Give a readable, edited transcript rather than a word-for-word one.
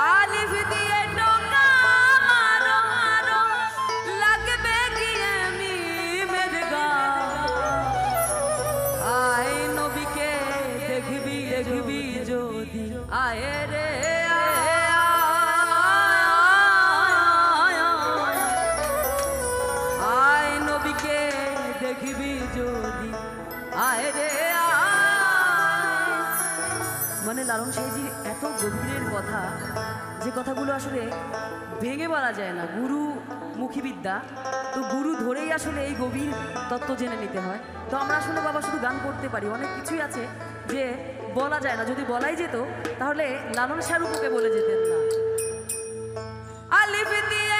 আলিফ দিয়ে টোকা মারো মারো লাগবে গিয়ে মিমের গান। আয় নবীকে দেখবি দেখবি যদি আয় রে আয় নবীকে দেখবি যদি আয় রে মানে লালন সাহেজি এত গভীরের কথা, যে কথাগুলো আসলে ভেঙে বলা যায় না। গুরু মুখী বিদ্যা, তো গুরু ধরেই আসলে এই গভীর তত্ত্ব জেনে নিতে হয়। তো আমরা আসলে বাবা শুধু গান করতে পারি, অনেক কিছুই আছে যে বলা যায় না। যদি বলাই যেত তাহলে লালন শাহরুখকে বলে যেতেন না। আলিফ দিয়ে